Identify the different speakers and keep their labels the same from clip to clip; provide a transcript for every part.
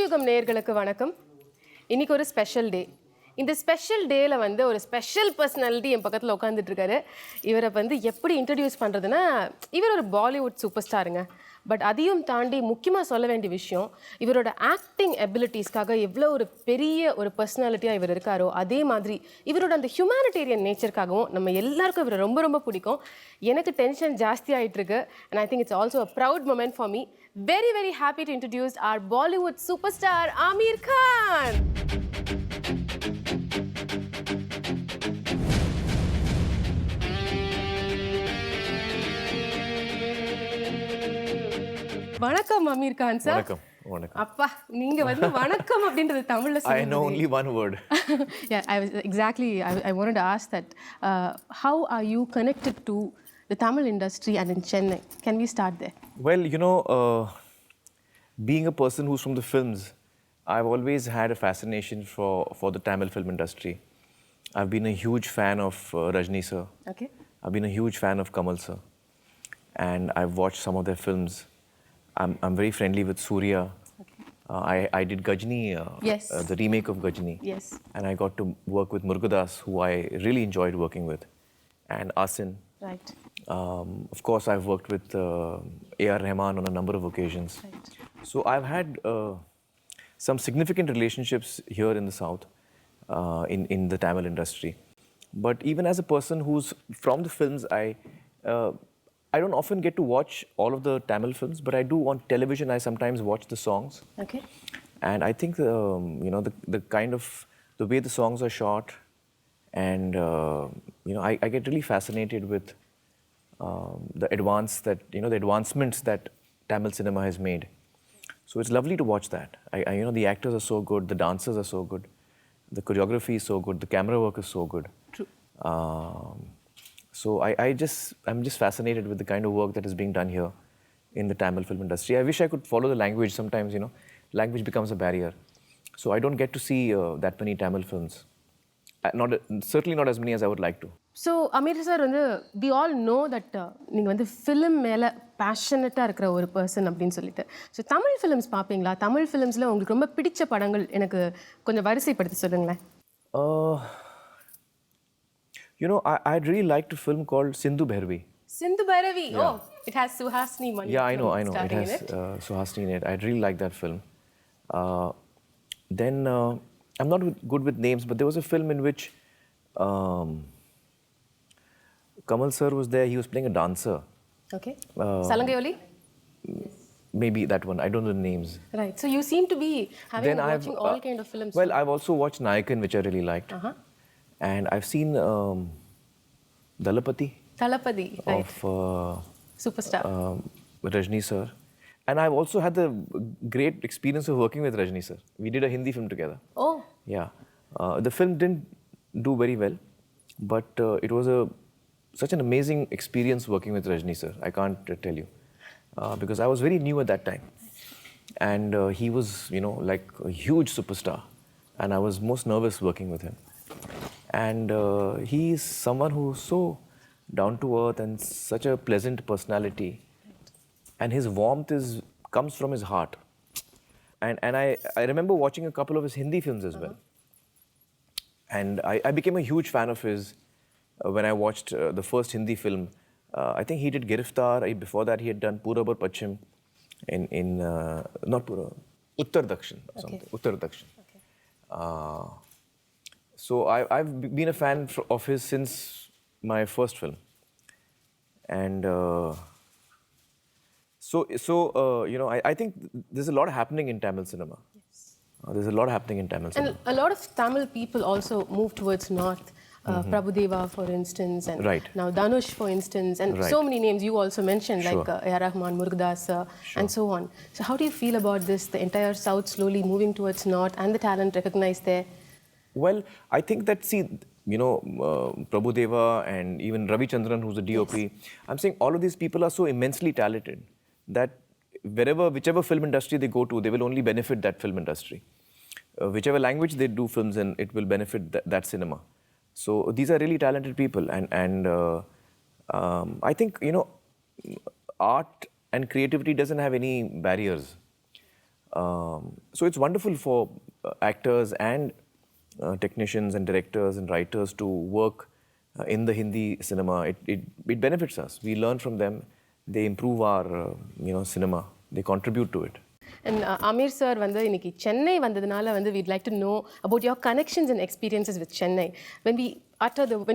Speaker 1: புதுயுகம் நேயர்களுக்கு வணக்கம். இன்னைக்கு ஒரு ஸ்பெஷல் டே. இந்த ஸ்பெஷல் டேல வந்து ஒரு ஸ்பெஷல் பர்சனாலிட்டி என் பக்கத்தில் உட்காந்துட்டு இருக்காரு. இவரை வந்து எப்படி இன்ட்ரடியூஸ் பண்ணுறதுன்னா, இவர் ஒரு பாலிவுட் சூப்பர் ஸ்டாருங்க. பட் அதையும் தாண்டி முக்கியமாக சொல்ல வேண்டிய விஷயம், இவரோட ஆக்டிங் எபிலிட்டிஸ்க்காக எவ்வளோ ஒரு பெரிய ஒரு பர்சனாலிட்டியாக இவர் இருக்காரோ, அதே மாதிரி இவரோட அந்த ஹியூமானிட்டேரியன் நேச்சருக்காகவும் நம்ம எல்லாருக்கும் இவரை ரொம்ப ரொம்ப பிடிக்கும். எனக்கு டென்ஷன் ஜாஸ்தி ஆகிட்டு இருக்கு. And I think it's also a proud moment for me. Very, very happy to introduce our Bollywood superstar, Amir Khan. வணக்கம் அமீர் கான் சார்.
Speaker 2: வணக்கம். வணக்கம்.
Speaker 1: அப்பா நீங்க வந்து வணக்கம் அப்படின்றது தமிழ்ல சொல்லுங்க.
Speaker 2: I know only one word.
Speaker 1: Yeah, I wanted to ask that. How are you connected to the Tamil industry and in Chennai? Can we start there?
Speaker 2: Well, being a person who's from the films, I've always had a fascination for the Tamil film industry. I've been a huge fan of Rajni sir.
Speaker 1: Okay.
Speaker 2: I've been a huge fan of Kamal sir. And I've watched some of their films. I'm very friendly with Surya.
Speaker 1: Okay.
Speaker 2: I did Gajni,
Speaker 1: yes.
Speaker 2: The remake of Gajni.
Speaker 1: Yes.
Speaker 2: And I got to work with Murugadas, who I really enjoyed working with, and Asin.
Speaker 1: Right.
Speaker 2: Of course, I've worked with A.R.Rrahman on a number of occasions.
Speaker 1: Right.
Speaker 2: So I've had some significant relationships here in the South, in the Tamil industry. But even as a person who's from the films, I don't often get to watch all of the Tamil films, but I do on television. I sometimes watch the songs.
Speaker 1: Okay.
Speaker 2: And I think the kind of the way the songs are shot, and I get really fascinated with the advancements that Tamil cinema has made. So it's lovely to watch that. The actors are so good, the dancers are so good, the choreography is so good, the camera work is so good.
Speaker 1: True.
Speaker 2: So I'm just fascinated with the kind of work that is being done here in the Tamil film industry. I wish I could follow the language. Sometimes, language becomes a barrier. So I don't get to see that many Tamil films. Certainly not as many as I would like to.
Speaker 1: So, Amir sir, we all know that நீங்க வந்து film மேல பேஷனட்டா இருக்கிற ஒரு person அப்படின்னு சொல்லிட்டு. So Tamil films பார்ப்பீங்களா? தமிழ் ஃபிலிம்ஸ்ல உங்களுக்கு ரொம்ப பிடிச்ச படங்கள் எனக்கு கொஞ்சம் வரிசைப்படுத்தி சொல்லுங்களேன்.
Speaker 2: I'd really liked a film called Sindhu Bhairavi.
Speaker 1: Sindhu Bhairavi.
Speaker 2: Yeah.
Speaker 1: Oh, it has Suhasini Mani.
Speaker 2: Yeah, I know. It has
Speaker 1: in it.
Speaker 2: Suhasini in it. I'd really like that film. Then I'm not good with names, but there was a film in which Kamal sir was there. He was playing a dancer.
Speaker 1: Okay. Salangayoli?
Speaker 2: Maybe that one. I don't know the names.
Speaker 1: Right. So you seem to be watching all kind of films.
Speaker 2: Well, I've also watched Nayakan, which I really liked.
Speaker 1: Uh-huh.
Speaker 2: And I've seen Dalapati.
Speaker 1: Talapati, right.
Speaker 2: Of
Speaker 1: Superstar.
Speaker 2: Rajni sir. And I've also had the great experience of working with Rajni sir. We did a Hindi film together.
Speaker 1: Oh.
Speaker 2: Yeah. The film didn't do very well, but it was such an amazing experience working with Rajni sir. I can't tell you. Because I was very new at that time. And he was, like a huge superstar. And I was most nervous working with him. And he's someone who's so down to earth and such a pleasant personality. And his warmth comes from his heart. And I remember watching a couple of his Hindi films as well. And I became a huge fan of his when I watched the first Hindi film. I think he did Giriftar. Before that, he had done Purab aur Pachchim not Purab, Uttar Dakshin or something. Uttar Dakshin.
Speaker 1: Okay.
Speaker 2: So I've been a fan of his since my first film. And I think there's a lot happening in Tamil cinema.
Speaker 1: Yes.
Speaker 2: There's a lot happening in Tamil cinema.
Speaker 1: And a lot of Tamil people also move towards north. Prabhudeva, for instance, and
Speaker 2: right.
Speaker 1: now Dhanush, for instance, and
Speaker 2: right.
Speaker 1: so many names you also mentioned,
Speaker 2: sure.
Speaker 1: like A.R.Rrahman, Murugadas,
Speaker 2: sure.
Speaker 1: and so on. So how do you feel about this, the entire South slowly moving towards north and the talent recognized there?
Speaker 2: Well, I think that, Prabhudeva and even Ravi Chandran, who's a DOP, yes. I'm saying all of these people are so immensely talented that whichever film industry they go to, they will only benefit that film industry. Whichever language they do films in, it will benefit that cinema. So these are really talented people, and I think art and creativity doesn't have any barriers. So it's wonderful for actors and technicians and directors and writers to work in the Hindi cinema. It benefits us. We learn from them. They improve our cinema. They contribute to it.
Speaker 1: And Amir sir வந்து இன்னைக்கு சென்னை வந்ததுனால வந்து we'd like to know about your connections and experiences with Chennai. When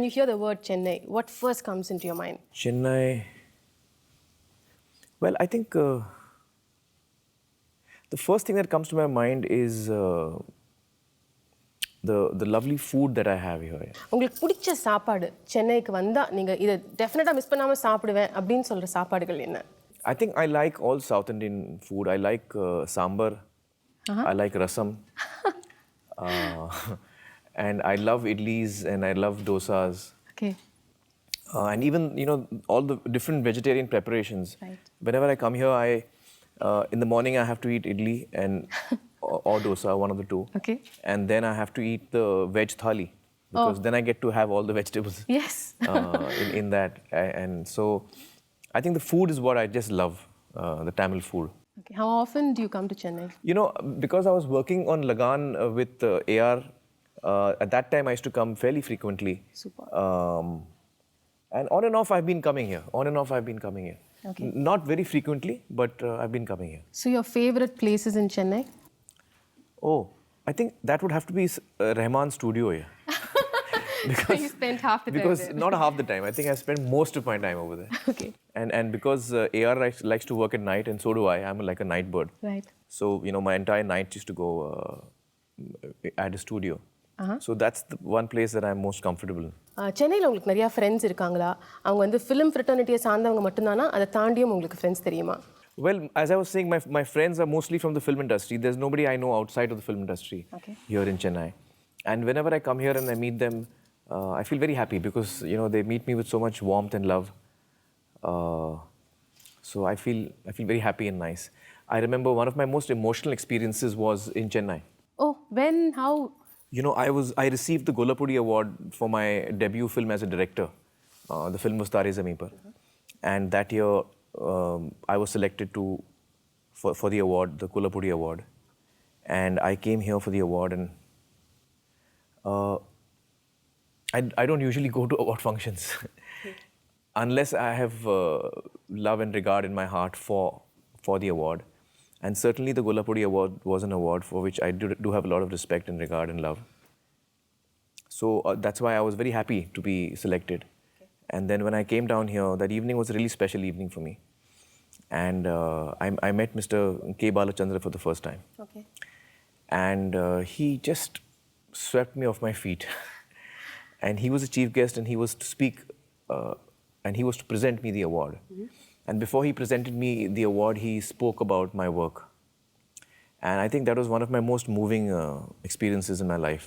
Speaker 1: you hear the word Chennai, what first comes into your mind?
Speaker 2: Chennai. Well, I think the first thing that comes to my mind is the lovely food that I have here.
Speaker 1: உங்களுக்கு பிடிச்ச சாப்பாடு சென்னைக்கு வந்தா நீங்க இத டெஃபினட்டா miss பண்ணாம சாப்பிடுவேன் அப்படினு சொல்ற சாப்பாடுகள் என்ன?
Speaker 2: I think I like all South Indian food. I like Sambar. I like rasam. And I love idlis and I love dosas.
Speaker 1: Okay.
Speaker 2: And even, all the different vegetarian preparations.
Speaker 1: Right.
Speaker 2: Whenever I come here, in the morning I have to eat idli and or dosa, one of the two.
Speaker 1: Okay.
Speaker 2: And then I have to eat the veg thali because then I get to have all the vegetables.
Speaker 1: Yes.
Speaker 2: in that. And so I think the food is what I just love, the Tamil food.
Speaker 1: Okay. How often do you come to Chennai?
Speaker 2: Because I was working on Lagan with A.R. At that time I used to come fairly frequently.
Speaker 1: Super.
Speaker 2: And on and off I've been coming here.
Speaker 1: Okay.
Speaker 2: Not very frequently, but I've been coming here.
Speaker 1: So your favorite places in Chennai?
Speaker 2: Oh, I think that would have to be Rahman's studio here.
Speaker 1: Because you spent half the time
Speaker 2: because
Speaker 1: there.
Speaker 2: Not half the time. I think I spent most of my time over there.
Speaker 1: Okay.
Speaker 2: And because A.R. likes to work at night, and so do I. I'm like a night bird.
Speaker 1: Right.
Speaker 2: So, my entire night used to go at a studio. So that's the one place that I'm most comfortable in.
Speaker 1: சென்னையில் உங்களுக்கு நிறைய friends இருக்காங்களா? அவங்க வந்து film ஃப்ரெட்டர்னிட்டியை சார்ந்தவங்க மட்டும்தானா? அதை தாண்டியும் உங்களுக்கு ஃப்ரெண்ட்ஸ் தெரியுமா?
Speaker 2: Well, as I was saying, my friends are mostly from the film industry. There's nobody I know outside of the film industry here in Chennai. And whenever I come here and I meet them, I feel very happy because, they meet me with so much warmth and love. So I feel very happy and nice. I remember one of my most emotional experiences was in Chennai.
Speaker 1: Oh, when? How?
Speaker 2: I received the Kulipari award for my debut film as a director. The film was Tare Zameen Par. And that year, I was selected for the award, the Kulipari award. And I came here for the award, and I don't usually go to award functions unless I have love and regard in my heart for the award. And certainly the Kulipari award was an award for which I do have a lot of respect and regard and love. So that's why I was very happy to be selected. And then when I came down here, that evening was a really special evening for me. And I met Mr. K. Balachandra for the first time.
Speaker 1: Okay.
Speaker 2: And he just swept me off my feet. And he was a chief guest, and he was to speak, and he was to present me the award. And before he presented me the award, he spoke about my work. And I think that was one of my most moving experiences in my life.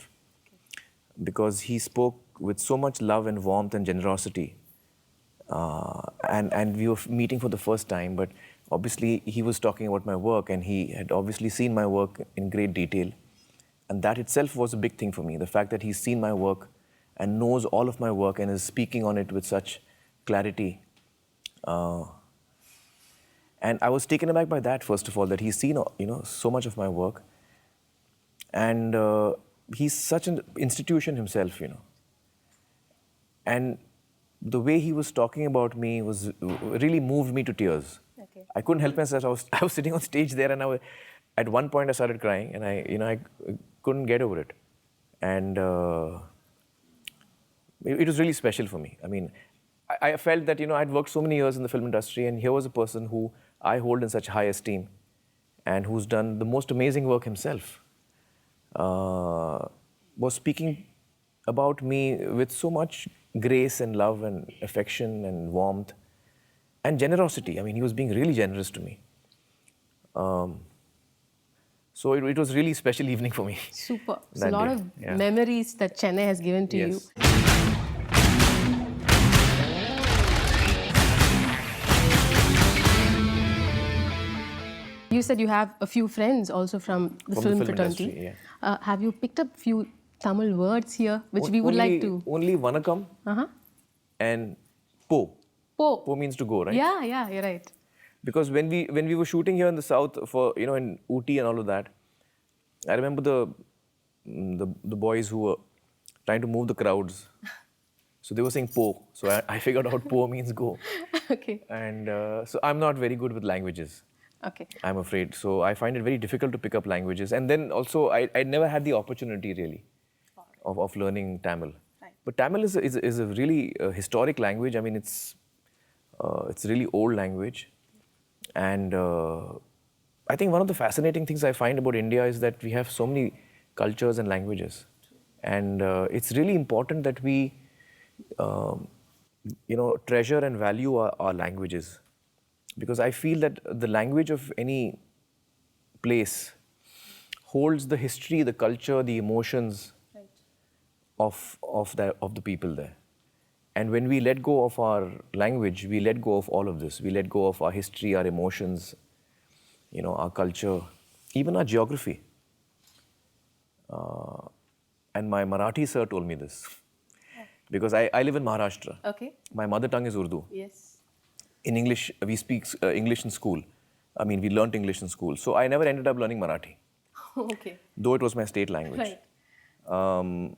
Speaker 2: Because he spoke with so much love and warmth and generosity. And we were meeting for the first time, but obviously he was talking about my work, and he had obviously seen my work in great detail. And that itself was a big thing for me. The fact that he's seen my work and knows all of my work and is speaking on it with such clarity. And I was taken aback by that, first of all, that he's seen, so much of my work. And he's such an institution himself, And the way he was talking about me really moved me to tears.
Speaker 1: Okay.
Speaker 2: I couldn't help myself. I was sitting on stage there, and at one point I started crying, and I couldn't get over it. And it was really special for me. I mean, I felt that, I'd worked so many years in the film industry, and here was a person who I hold in such high esteem and who's done the most amazing work himself, was speaking about me with so much grace and love and affection and warmth and generosity. I mean, he was being really generous to me. So it was really a special evening for me.
Speaker 1: Super. So a lot of memories that Chennai has given to you. You said you have a few friends also from the film fraternity.
Speaker 2: Industry, yeah.
Speaker 1: Have you picked up few Tamil words here, which we would like to?
Speaker 2: Only Vanakkam and Po.
Speaker 1: Po.
Speaker 2: Po means to go, right?
Speaker 1: Yeah, you're right.
Speaker 2: Because when we were shooting here in the south for in Ooty and all of that, I remember the boys who were trying to move the crowds. So they were saying "po," so I figured out "po" means go.
Speaker 1: Okay.
Speaker 2: And so I'm not very good with languages.
Speaker 1: Okay.
Speaker 2: I'm afraid. So I find it very difficult to pick up languages. And then also I never had the opportunity really of learning Tamil.
Speaker 1: Right.
Speaker 2: But Tamil is a really historic language. I mean, it's a really old language. And I think one of the fascinating things I find about India is that we have so many cultures and languages. And it's really important that we, treasure and value our languages. Because I feel that the language of any place holds the history, the culture, the emotions of the people there. And when we let go of our language, we let go of all of this. We let go of our history, our emotions, our culture, even our geography. And my Marathi sir told me this. Because I live in Maharashtra.
Speaker 1: Okay.
Speaker 2: My mother tongue is Urdu.
Speaker 1: Yes.
Speaker 2: In English, we speak English in school. I mean, we learnt English in school. So I never ended up learning Marathi.
Speaker 1: Okay.
Speaker 2: Though it was my state language.
Speaker 1: Right.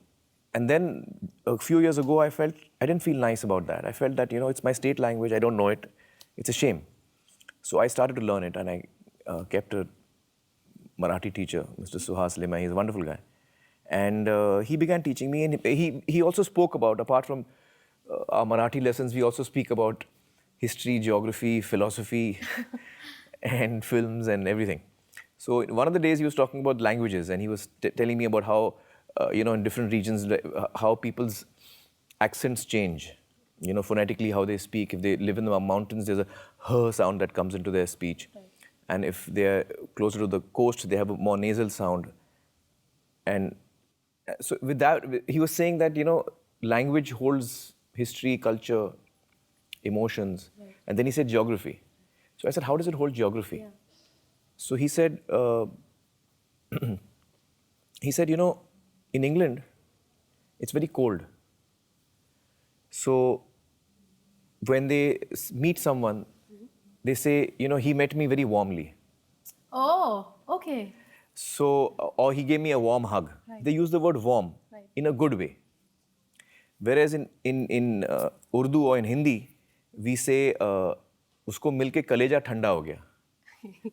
Speaker 2: And then a few years ago, I didn't feel nice about that. I felt that, it's my state language, I don't know it. It's a shame. So I started to learn it, and I kept a Marathi teacher, Mr. Suhas Lema. He's a wonderful guy. And he began teaching me, and he also spoke about, apart from our Marathi lessons, we also speak about history, geography, philosophy, and films and everything. So one of the days he was talking about languages, and he was telling me about how, in different regions, how people's accents change. Phonetically how they speak. If they live in the mountains, there's a "h" sound that comes into their speech. Right. And if they're closer to the coast, they have a more nasal sound. And so with that, he was saying that, language holds history, culture, emotions. Right. And then he said geography. So I said, how does it hold geography? Yeah. So he said, in England, it's very cold. So when they meet someone, they say, he met me very warmly.
Speaker 1: Oh, okay.
Speaker 2: So, or he gave me a warm hug. Right. They use the word warm in a good way. Whereas in Urdu or in Hindi, we say, usko milke kaleja thanda ho gaya.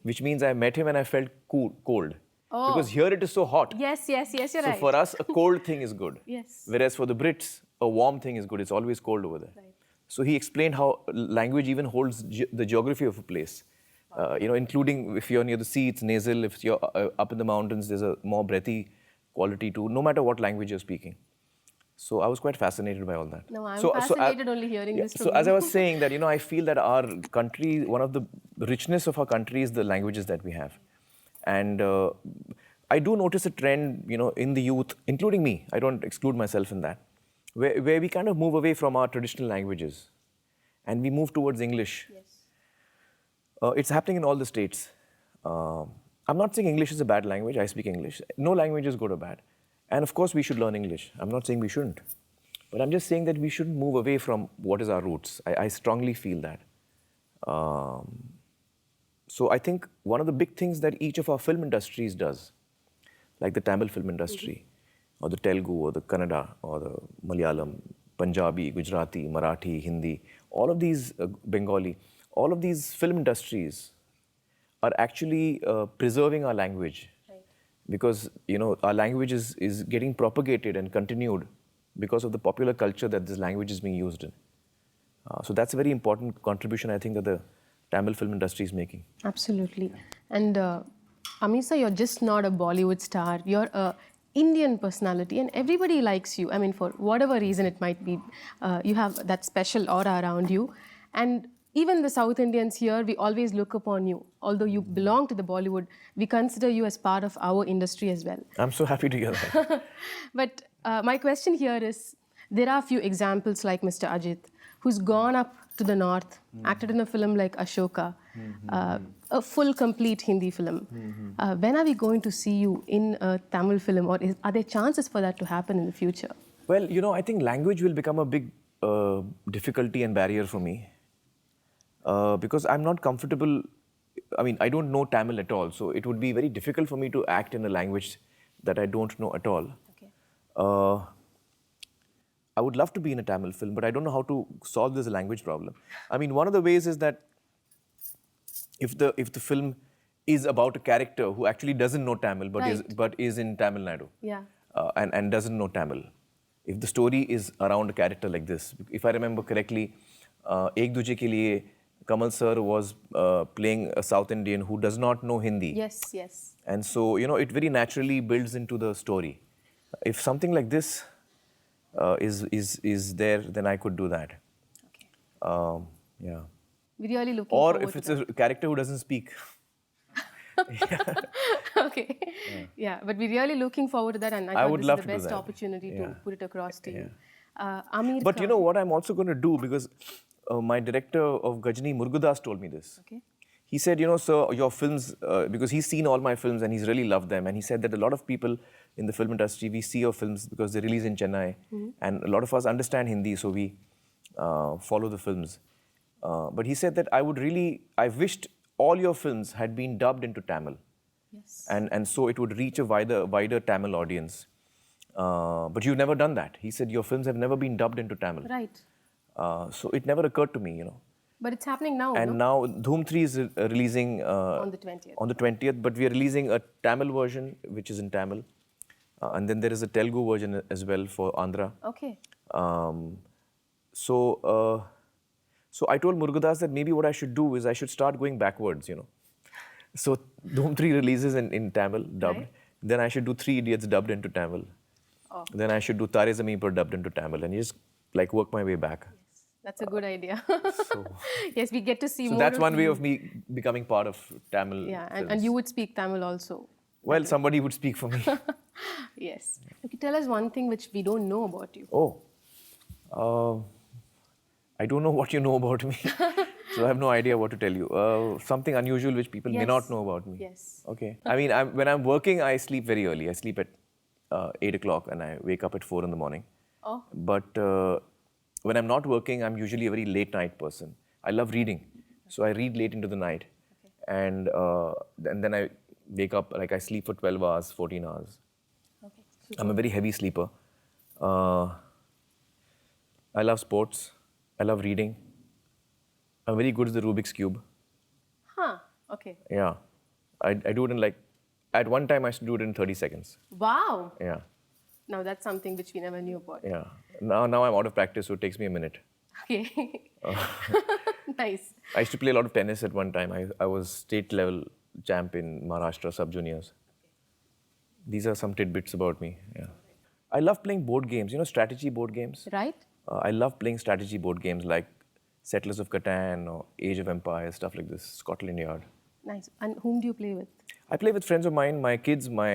Speaker 2: Which means I met him and I felt cold. Oh. Because here it is so hot.
Speaker 1: Yes, you're right.
Speaker 2: So for us, a cold thing is good.
Speaker 1: Yes.
Speaker 2: Whereas for the Brits, a warm thing is good. It's always cold over there. Right. So he explained how language even holds the geography of a place. Including if you're near the sea, it's nasal. If you're up in the mountains, there's a more breathy quality too, no matter what language you're speaking. So I was quite fascinated by all that.
Speaker 1: No, I'm fascinated only hearing this from you.
Speaker 2: So as I was saying that, I feel that our country, one of the richness of our country is the languages that we have. And I do notice a trend, in the youth, including me. I don't exclude myself in that. Where we kind of move away from our traditional languages and we move towards English. Yes. It's happening in all the states. I'm not saying English is a bad language. I speak English. No language is good or bad. And of course, we should learn English. I'm not saying we shouldn't. But I'm just saying that we shouldn't move away from what is our roots. I strongly feel that. So I think one of the big things that each of our film industries does, like the Tamil film industry, or the Telugu, or the Kannada, or the Malayalam, Punjabi, Gujarati, Marathi, Hindi, all of these, Bengali, all of these film industries are actually preserving our language. Right. Because, our language is getting propagated and continued because of the popular culture that this language is being used in. So that's a very important contribution, I think, that the Tamil film industry is making.
Speaker 1: Absolutely. And Amir sir, you're just not a Bollywood star. You're a Indian personality and everybody likes you. I mean, for whatever reason it might be, you have that special aura around you. And even the South Indians here, we always look upon you. Although you belong to the Bollywood, we consider you as part of our industry as well.
Speaker 2: I'm so happy to hear that.
Speaker 1: But my question here is, there are a few examples like Mr. Ajit, who's gone up to the north, acted in a film like Ashoka, a full, complete Hindi film. When are we going to see you in a Tamil film, or are there chances for that to happen in the future?
Speaker 2: Well, I think language will become a big difficulty and barrier for me. because I'm not comfortable. I mean, I don't know Tamil at all, so it would be very difficult for me to act in a language that I don't know at all.
Speaker 1: Okay.
Speaker 2: Uh, I would love to be in a Tamil film, but I don't know how to solve this language problem. I mean, one of the ways is that if the film is about a character who actually doesn't know Tamil but is in Tamil Nadu,
Speaker 1: Yeah.
Speaker 2: and doesn't know Tamil, if the story is around a character like this, if I remember correctly, Ek Duje Ke Liye, Kamal sir was playing a South Indian who does not know Hindi.
Speaker 1: Yes, yes.
Speaker 2: And so, it very naturally builds into the story. If something like this is there, then I could do that.
Speaker 1: Okay.
Speaker 2: Yeah.
Speaker 1: We're really looking
Speaker 2: Or
Speaker 1: forward
Speaker 2: if it's
Speaker 1: to
Speaker 2: a character who doesn't speak.
Speaker 1: that. Okay. Yeah, but we're really looking forward to that, and I thought
Speaker 2: would
Speaker 1: this
Speaker 2: love
Speaker 1: is the
Speaker 2: to do
Speaker 1: best
Speaker 2: that.
Speaker 1: opportunity to
Speaker 2: Yeah.
Speaker 1: put it across to you.
Speaker 2: Yeah.
Speaker 1: Amir
Speaker 2: But
Speaker 1: Khan.
Speaker 2: you know what I'm also going to do, because my director of Gajni, Murugadas, told me this.
Speaker 1: Okay.
Speaker 2: He said, sir, your films, because he's seen all my films and he's really loved them. And he said that a lot of people in the film industry, we see your films because they release in Chennai. And a lot of us understand Hindi, so we follow the films. But he said that I wished all your films had been dubbed into Tamil.
Speaker 1: Yes.
Speaker 2: And so it would reach a wider Tamil audience. But you've never done that. He said your films have never been dubbed into Tamil.
Speaker 1: Right.
Speaker 2: So it never occurred to me,
Speaker 1: But it's happening now,
Speaker 2: And
Speaker 1: no?
Speaker 2: now Dhoom 3 is releasing
Speaker 1: On the 20th.
Speaker 2: on the 20th, but we are releasing a Tamil version, which is in Tamil. And then there is a Telugu version as well for Andhra.
Speaker 1: Okay.
Speaker 2: So I told Murugadas that maybe what I should do is I should start going backwards, So Dhoom 3 releases in Tamil, dubbed.
Speaker 1: Right.
Speaker 2: Then I should do Three Idiots dubbed into Tamil.
Speaker 1: Oh.
Speaker 2: Then I should do Tare Zameen Par dubbed into Tamil, and just like work my way back.
Speaker 1: That's a good idea. Yes, we get to see
Speaker 2: So
Speaker 1: more.
Speaker 2: that's one way
Speaker 1: you.
Speaker 2: of me becoming part of Tamil
Speaker 1: Yeah,
Speaker 2: films.
Speaker 1: and you would speak Tamil also.
Speaker 2: Well, somebody would speak for me.
Speaker 1: Yes. Okay, tell us one thing which we don't know about you.
Speaker 2: Oh, I don't know what you know about me. So I have no idea what to tell you. Something unusual which people may
Speaker 1: Yes.
Speaker 2: not know about me.
Speaker 1: Yes.
Speaker 2: Okay. I mean, when I'm working, I sleep very early. I sleep at 8 o'clock and I wake up at 4 in the morning.
Speaker 1: Oh.
Speaker 2: But when I'm not working, I'm usually a very late night person. I love reading. So I read late into the night. And then I wake up, like I sleep for 12 hours, 14 hours.
Speaker 1: Okay. Super.
Speaker 2: I'm a very heavy sleeper. I love sports. I love reading. I'm very good at the Rubik's Cube.
Speaker 1: Huh. Okay.
Speaker 2: Yeah. I do it in at one time I used to do it in 30 seconds.
Speaker 1: Wow.
Speaker 2: Yeah.
Speaker 1: Now that's something which we never knew about.
Speaker 2: Yeah. Now I'm out of practice, so it takes me a minute.
Speaker 1: Okay. Nice.
Speaker 2: I used to play a lot of tennis at one time. I was state level champ in Maharashtra sub-juniors. These are some tidbits about me. Yeah. I love playing board games, strategy board games.
Speaker 1: Right?
Speaker 2: I love playing strategy board games like Settlers of Catan or Age of Empires, stuff like this, Scotland Yard.
Speaker 1: Nice. And whom do you play with?
Speaker 2: I play with friends of mine, my kids, my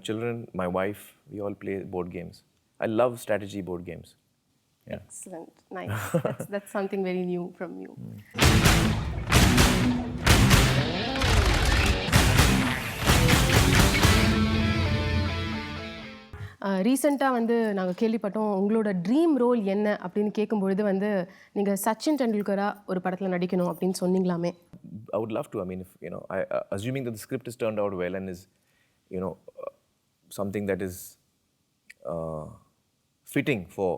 Speaker 2: children, my wife. We all play board games. I love strategy board games. Yeah.
Speaker 1: Excellent. Nice. That's something very new from you. ரீசெண்டாக வந்து நாங்கள் கேள்விப்பட்டோம் உங்களோட dream role என்ன அப்படின்னு கேட்கும்பொழுது வந்து நீங்கள் சச்சின் டெண்டுல்கராக ஒரு படத்தில் நடிக்கணும் அப்படின்னு சொன்னீங்களாமே.
Speaker 2: I would love to. I mean, if, assuming that the script has turned out well and is, something that is fitting for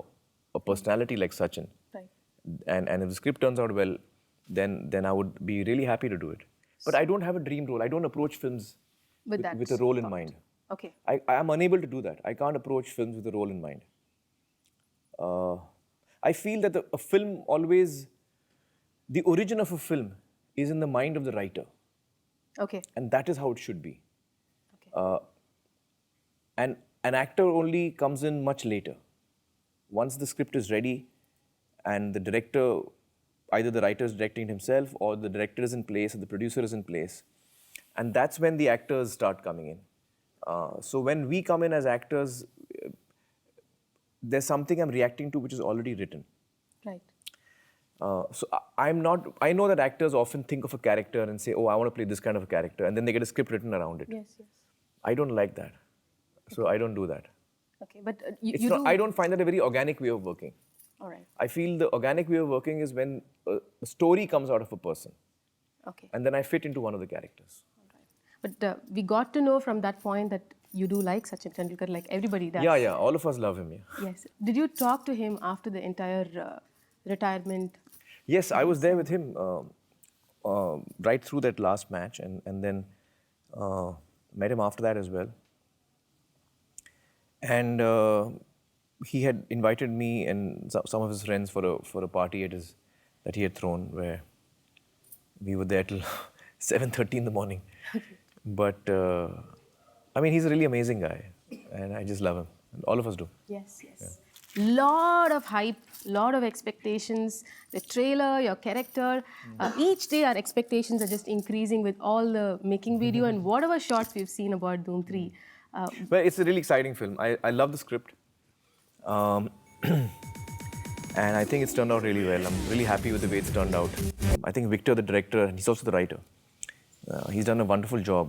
Speaker 2: a personality like Sachin,
Speaker 1: Right.
Speaker 2: and if the script turns out well, then I would be really happy to do it. But I don't have a dream role. I don't approach films with a role in mind.
Speaker 1: Okay.
Speaker 2: I am unable to do that. I can't approach films with a role in mind. I feel that a film always, the origin of a film is in the mind of the writer.
Speaker 1: Okay.
Speaker 2: And that is how it should be.
Speaker 1: Okay.
Speaker 2: And an actor only comes in much later. Once the script is ready and the director, either the writer is directing himself or the director is in place or the producer is in place. And that's when the actors start coming in. So when we come in as actors, there's something I'm reacting to which is already written.
Speaker 1: Right.
Speaker 2: So I know that actors often think of a character and say, oh, I want to play this kind of a character. And then they get a script written around it.
Speaker 1: Yes, yes.
Speaker 2: I don't like that. So I don't do that.
Speaker 1: Okay, but you do...
Speaker 2: I don't find that a very organic way of working.
Speaker 1: All right.
Speaker 2: I feel the organic way of working is when a story comes out of a person,
Speaker 1: Okay.
Speaker 2: and then I fit into one of the characters.
Speaker 1: But we got to know from that point that you do like Sachin Tendulkar, like everybody does.
Speaker 2: Yeah, all of us love him. Yeah.
Speaker 1: Yes. Did you talk to him after the entire retirement?
Speaker 2: Yes, I was there with him right through that last match, and then met him after that as well. And he had invited me and some of his friends for a party at his that he had thrown, where we were there till 7:30 in the morning. But I mean, he's a really amazing guy, and I just love him. All of us do.
Speaker 1: Yes. Lot of hype, lot of expectations. The trailer, your character. Each day our expectations are just increasing with all the making video and whatever shots we've seen about Dhoom 3.
Speaker 2: But it's a really exciting film. I love the script. And I think it's turned out really well. I'm really happy with the way it's turned out. I think Victor, the director, and he's also the writer, he's done a wonderful job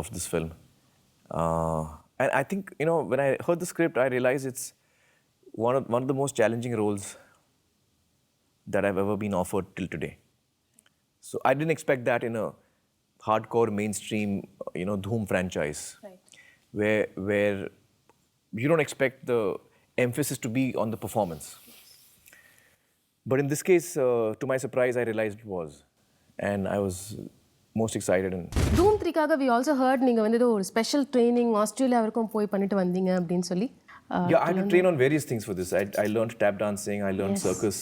Speaker 2: of this film. And I think, you know, when I heard the script, I realized it's one of the most challenging roles that I've ever been offered till today. So I didn't expect that in a hardcore mainstream, Dhoom franchise,
Speaker 1: Right.
Speaker 2: where you don't expect the emphasis to be on the performance. But in this case, to my surprise, I realized it was, and I was most excited. And
Speaker 1: Dhoom 3 we also heard நீங்க வந்து ஒரு special training Australia வரைக்கும் போய் பண்ணிட்டு வந்தீங்க அப்படின்னு சொல்லி.
Speaker 2: yeah, I had to train on various things for this. I learned tap dancing, I learned circus,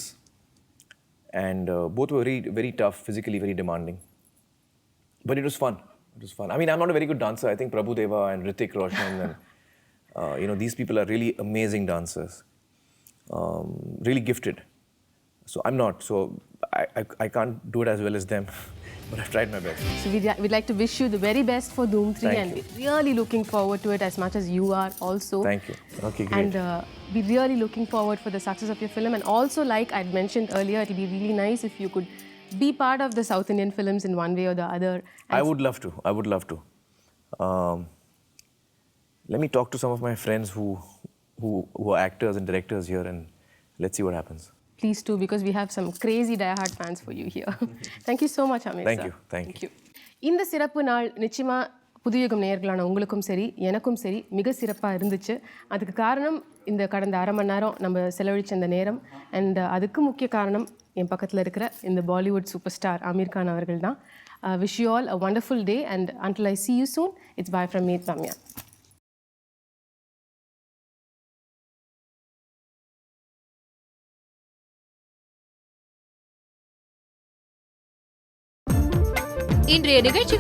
Speaker 2: and both were very, very tough, physically very demanding. But it was fun. It was fun. I mean, I'm not a very good dancer. I think Prabhu Deva and Hrithik Roshan and these people are really amazing dancers, really gifted. So I'm not. So I can't do it as well as them. But I've tried my best.
Speaker 1: So we'd like to wish you the very best for Dhoom 3
Speaker 2: Thank
Speaker 1: and
Speaker 2: you.
Speaker 1: we're really looking forward to it as much as you are also.
Speaker 2: Thank you. Okay, great.
Speaker 1: And we're really looking forward for the success of your film. And also, like I'd mentioned earlier, it'll be really nice if you could be part of the South Indian films in one way or the other. And
Speaker 2: I would love to. I would love to. Let me talk to some of my friends who are actors and directors here, and let's see what happens.
Speaker 1: Please do, because we have some crazy diehard fans for you here. Thank you so much, Amir.
Speaker 2: Thank
Speaker 1: sir.
Speaker 2: you. Thank you.
Speaker 1: இந்த சிறப்பு நாள் நிச்சயமா புதுயுகம் நேயர்களான உங்களுக்கும் சரி எனக்கும் சரி மிக சிறப்பாக இருந்துச்சு. அதுக்கு காரணம் இந்த கடந்த அரை மணி நேரம் நம்ம செலவழிச்ச இந்த நேரம். அண்ட் அதுக்கு முக்கிய காரணம் என் பக்கத்தில் இருக்கிற இந்த பாலிவுட் சூப்பர் ஸ்டார் அமீர் கான் அவர்கள் தான். Wish you all a wonderful day and until I see you soon, it's bye from me, Ramya.
Speaker 3: இன்றைய நிகழ்ச்சிகள்